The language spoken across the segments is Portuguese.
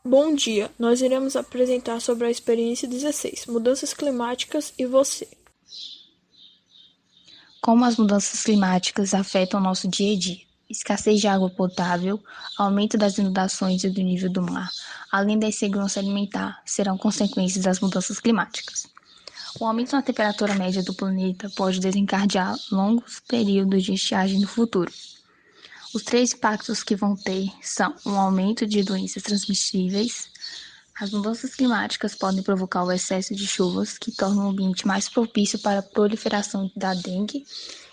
Bom dia, nós iremos apresentar sobre a experiência 16, mudanças climáticas e você. Como as mudanças climáticas afetam o nosso dia a dia. Escassez de água potável, aumento das inundações e do nível do mar, além da insegurança alimentar, serão consequências das mudanças climáticas. O aumento na temperatura média do planeta pode desencadear longos períodos de estiagem no futuro. Os três impactos que vão ter são um aumento de doenças transmissíveis. As mudanças climáticas podem provocar o excesso de chuvas, que tornam o ambiente mais propício para a proliferação da dengue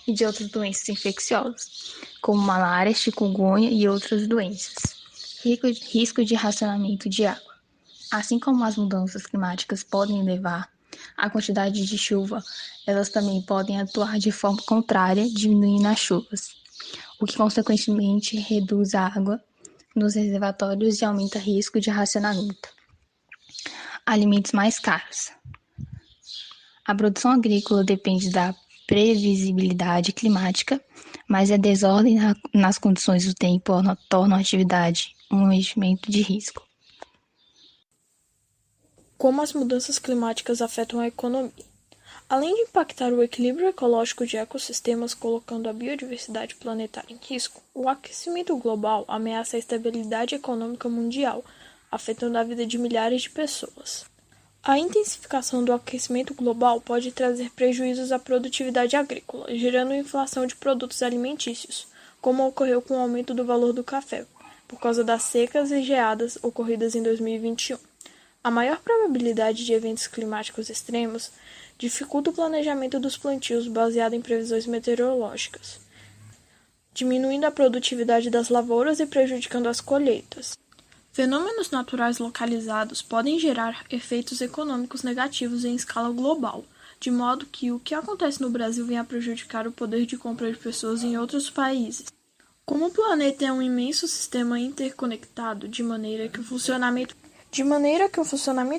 e de outras doenças infecciosas, como malária, chikungunya e outras doenças. Risco de racionamento de água. Assim como as mudanças climáticas podem elevar a quantidade de chuva, elas também podem atuar de forma contrária, diminuindo as chuvas, o que consequentemente reduz a água nos reservatórios e aumenta o risco de racionamento. Alimentos mais caros. A produção agrícola depende da previsibilidade climática, mas a desordem nas condições do tempo torna a atividade um investimento de risco. Como as mudanças climáticas afetam a economia? Além de impactar o equilíbrio ecológico de ecossistemas, colocando a biodiversidade planetária em risco, o aquecimento global ameaça a estabilidade econômica mundial, afetando a vida de milhares de pessoas. A intensificação do aquecimento global pode trazer prejuízos à produtividade agrícola, gerando inflação de produtos alimentícios, como ocorreu com o aumento do valor do café, por causa das secas e geadas ocorridas em 2021. A maior probabilidade de eventos climáticos extremos dificulta o planejamento dos plantios baseado em previsões meteorológicas, diminuindo a produtividade das lavouras e prejudicando as colheitas. Fenômenos naturais localizados podem gerar efeitos econômicos negativos em escala global, de modo que o que acontece no Brasil venha a prejudicar o poder de compra de pessoas em outros países. Como o planeta é um imenso sistema interconectado, de maneira que o funcionamento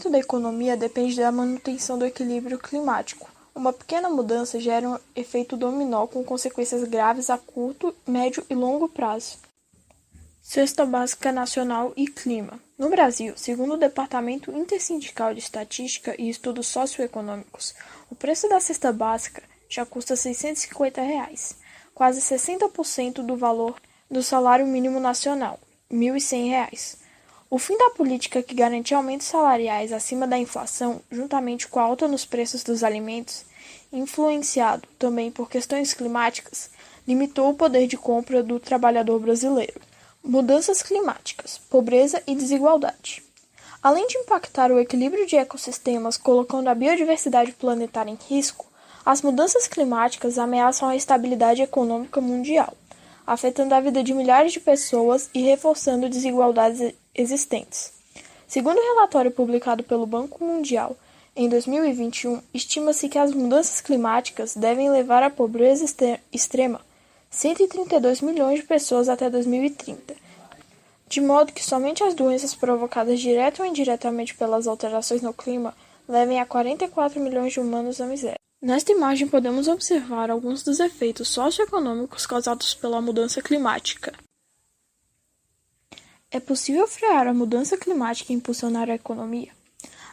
da economia depende da manutenção do equilíbrio climático. Uma pequena mudança gera um efeito dominó com consequências graves a curto, médio e longo prazo. Cesta Básica Nacional e Clima. No Brasil, segundo o Departamento Intersindical de Estatística e Estudos Socioeconômicos, o preço da cesta básica já custa R$ 650, quase 60% do valor do salário mínimo nacional, R$ 1.100. O fim da política que garante aumentos salariais acima da inflação, juntamente com a alta nos preços dos alimentos, influenciado também por questões climáticas, limitou o poder de compra do trabalhador brasileiro. Mudanças climáticas, pobreza e desigualdade. Além de impactar o equilíbrio de ecossistemas, colocando a biodiversidade planetária em risco, as mudanças climáticas ameaçam a estabilidade econômica mundial, afetando a vida de milhares de pessoas e reforçando desigualdades existentes. Segundo o relatório publicado pelo Banco Mundial em 2021, estima-se que as mudanças climáticas devem levar à pobreza extrema 132 milhões de pessoas até 2030, de modo que somente as doenças provocadas direta ou indiretamente pelas alterações no clima levem a 44 milhões de humanos à miséria. Nesta imagem podemos observar alguns dos efeitos socioeconômicos causados pela mudança climática. É possível frear a mudança climática e impulsionar a economia?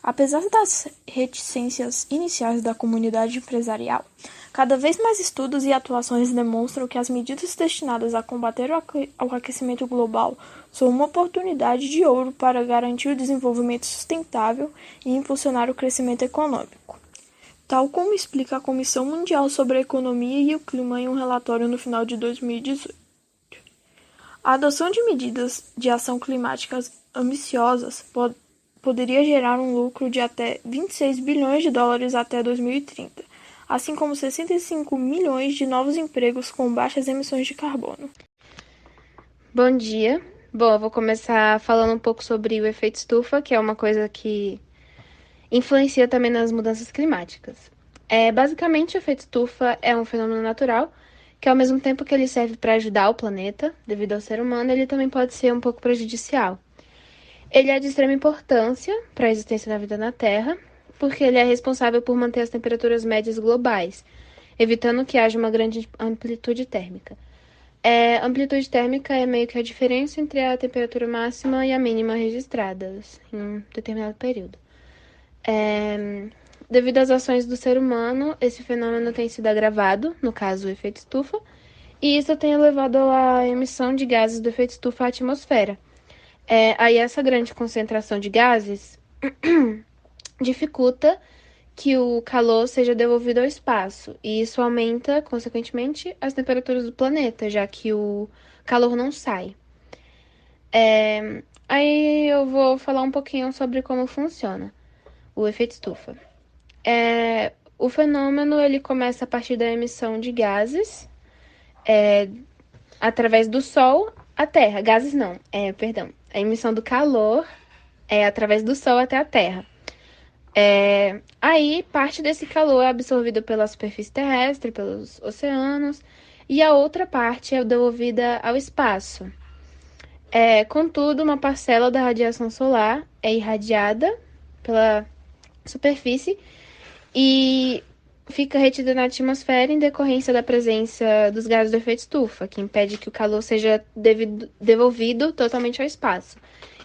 Apesar das reticências iniciais da comunidade empresarial, cada vez mais estudos e atuações demonstram que as medidas destinadas a combater o aquecimento global são uma oportunidade de ouro para garantir o desenvolvimento sustentável e impulsionar o crescimento econômico, tal como explica a Comissão Mundial sobre a Economia e o Clima em um relatório no final de 2018. A adoção de medidas de ação climáticas ambiciosas poderia gerar um lucro de até 26 bilhões de dólares até 2030, assim como 65 milhões de novos empregos com baixas emissões de carbono. Bom dia. Bom, eu vou começar falando um pouco sobre o efeito estufa, que é uma coisa que influencia também nas mudanças climáticas. Basicamente, o efeito estufa é um fenômeno natural que, ao mesmo tempo que ele serve para ajudar o planeta, devido ao ser humano, ele também pode ser um pouco prejudicial. Ele é de extrema importância para a existência da vida na Terra, porque ele é responsável por manter as temperaturas médias globais, evitando que haja uma grande amplitude térmica. Amplitude térmica é meio que a diferença entre a temperatura máxima e a mínima registradas em um determinado período. Devido às ações do ser humano, esse fenômeno tem sido agravado, no caso o efeito estufa, e isso tem levado à emissão de gases do efeito estufa à atmosfera. Aí essa grande concentração de gases dificulta que o calor seja devolvido ao espaço, e isso aumenta, consequentemente, as temperaturas do planeta, já que o calor não sai. Aí eu vou falar um pouquinho sobre como funciona o efeito estufa. O fenômeno ele começa a partir da emissão de gases através do Sol à Terra. Gases não, perdão. A emissão do calor é através do Sol até a Terra. Aí, parte desse calor é absorvido pela superfície terrestre, pelos oceanos, e a outra parte é devolvida ao espaço. Contudo, uma parcela da radiação solar é irradiada pela superfície e fica retida na atmosfera em decorrência da presença dos gases do efeito estufa, que impede que o calor seja devolvido totalmente ao espaço.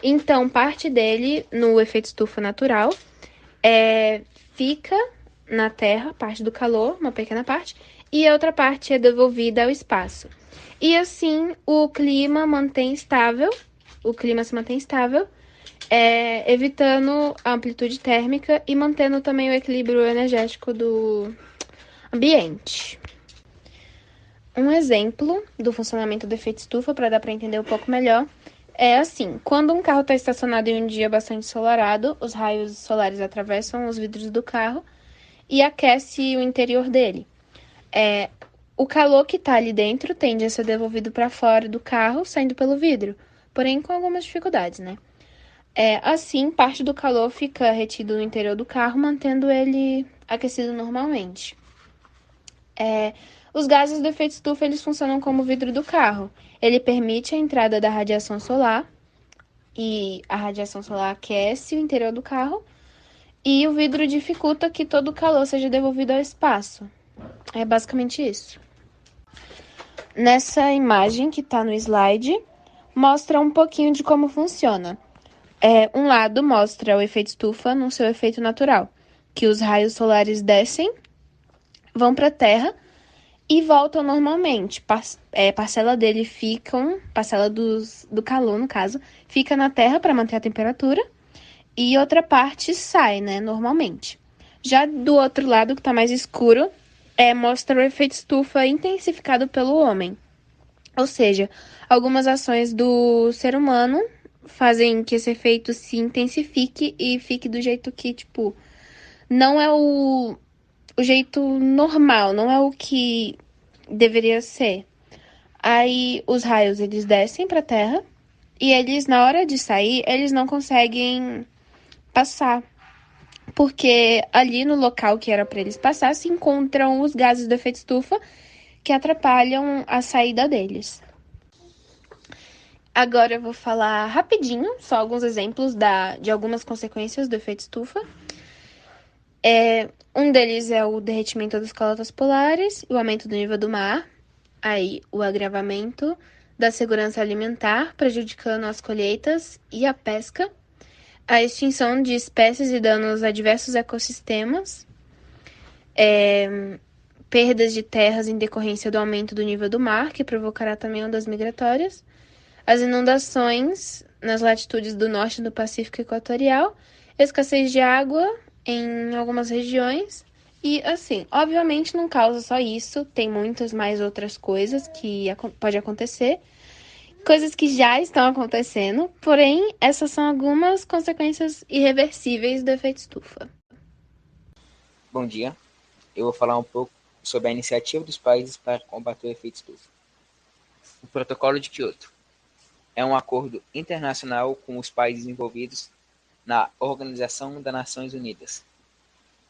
Então, parte dele, no efeito estufa natural, fica na Terra, parte do calor, uma pequena parte, e a outra parte é devolvida ao espaço. E assim o clima se mantém estável, evitando a amplitude térmica e mantendo também o equilíbrio energético do ambiente. Um exemplo do funcionamento do efeito estufa, para dar para entender um pouco melhor, é assim: quando um carro está estacionado em um dia bastante ensolarado, os raios solares atravessam os vidros do carro e aquece o interior dele. O calor que está ali dentro tende a ser devolvido para fora do carro, saindo pelo vidro, porém com algumas dificuldades, né? Assim, parte do calor fica retido no interior do carro, mantendo ele aquecido normalmente. Os gases do efeito estufa eles funcionam como o vidro do carro. Ele permite a entrada da radiação solar e a radiação solar aquece o interior do carro e o vidro dificulta que todo o calor seja devolvido ao espaço. É basicamente isso. Nessa imagem que está no slide, mostra um pouquinho de como funciona. Um lado mostra o efeito estufa no seu efeito natural, que os raios solares descem, vão para a Terra e voltam normalmente. Parcela dele parcela do calor, no caso, fica na Terra para manter a temperatura e outra parte sai, né, normalmente. Já do outro lado, que está mais escuro, mostra o efeito estufa intensificado pelo homem. Ou seja, algumas ações do ser humano fazem que esse efeito se intensifique e fique do jeito que, tipo, não é o jeito normal, não é o que deveria ser. Aí os raios, eles descem para a Terra e eles, na hora de sair, eles não conseguem passar. Porque ali no local que era para eles passar se encontram os gases do efeito estufa que atrapalham a saída deles. Agora eu vou falar rapidinho, só alguns exemplos de algumas consequências do efeito estufa. Um deles é o derretimento das calotas polares, o aumento do nível do mar, aí o agravamento da segurança alimentar, prejudicando as colheitas e a pesca, a extinção de espécies e danos a diversos ecossistemas, perdas de terras em decorrência do aumento do nível do mar, que provocará também ondas migratórias, as inundações nas latitudes do norte do Pacífico Equatorial, escassez de água em algumas regiões. E, assim, obviamente não causa só isso, tem muitas mais outras coisas que pode acontecer, coisas que já estão acontecendo, porém, essas são algumas consequências irreversíveis do efeito estufa. Bom dia, eu vou falar um pouco sobre a iniciativa dos países para combater o efeito estufa. O Protocolo de Kyoto é um acordo internacional com os países envolvidos na Organização das Nações Unidas,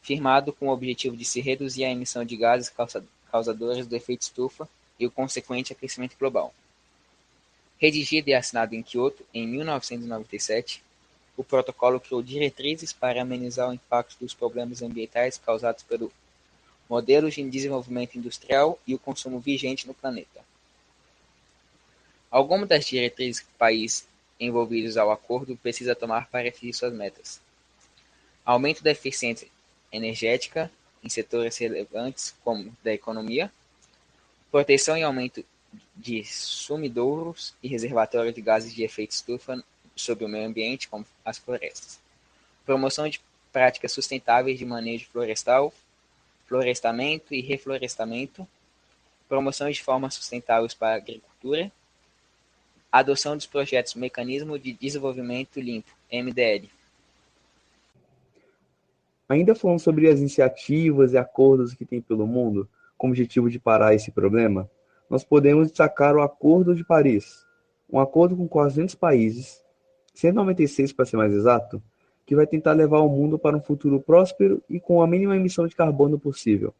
firmado com o objetivo de se reduzir a emissão de gases causadores do efeito estufa e o consequente aquecimento global. Redigido e assinado em Kyoto em 1997, o protocolo criou diretrizes para amenizar o impacto dos problemas ambientais causados pelo modelo de desenvolvimento industrial e o consumo vigente no planeta. Algumas das diretrizes que o país envolvidos ao acordo precisa tomar para atingir suas metas: aumento da eficiência energética em setores relevantes como da economia, proteção e aumento de sumidouros e reservatórios de gases de efeito estufa sobre o meio ambiente, como as florestas, promoção de práticas sustentáveis de manejo florestal, florestamento e reflorestamento, promoção de formas sustentáveis para a agricultura, adoção dos projetos Mecanismo de Desenvolvimento Limpo, MDL. Ainda falando sobre as iniciativas e acordos que tem pelo mundo, com o objetivo de parar esse problema, nós podemos destacar o Acordo de Paris, um acordo com 400 países, 196 para ser mais exato, que vai tentar levar o mundo para um futuro próspero e com a mínima emissão de carbono possível,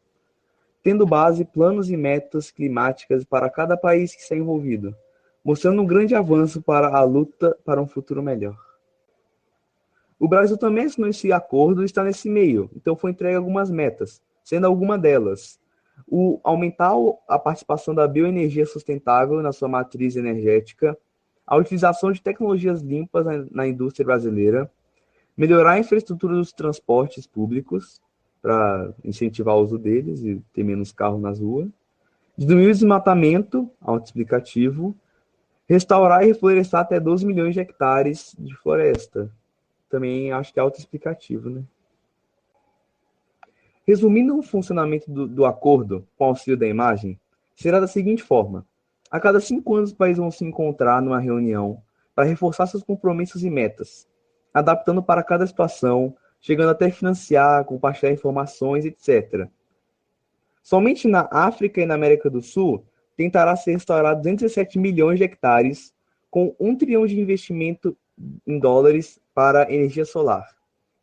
tendo base planos e metas climáticas para cada país que está envolvido, mostrando um grande avanço para a luta para um futuro melhor. O Brasil também assinou esse acordo e está nesse meio, então foi entregue algumas metas, sendo alguma delas o aumentar a participação da bioenergia sustentável na sua matriz energética, a utilização de tecnologias limpas na indústria brasileira, melhorar a infraestrutura dos transportes públicos, para incentivar o uso deles e ter menos carro nas ruas, diminuir o desmatamento, autoexplicativo, restaurar e reflorestar até 12 milhões de hectares de floresta. Também acho que é autoexplicativo, né? Resumindo o funcionamento do acordo com auxílio da imagem, será da seguinte forma: a cada 5 anos os países vão se encontrar numa reunião para reforçar seus compromissos e metas, adaptando para cada situação, chegando até financiar, compartilhar informações, etc. Somente na África e na América do Sul tentará ser restaurado 217 milhões de hectares, com 1 trilhão de investimento em dólares para energia solar.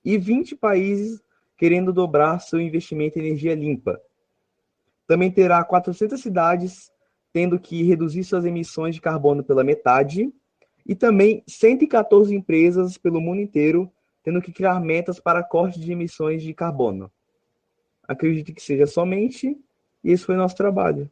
E 20 países querendo dobrar seu investimento em energia limpa. Também terá 400 cidades tendo que reduzir suas emissões de carbono pela metade, e também 114 empresas pelo mundo inteiro tendo que criar metas para corte de emissões de carbono. Acredito que seja somente, e esse foi nosso trabalho.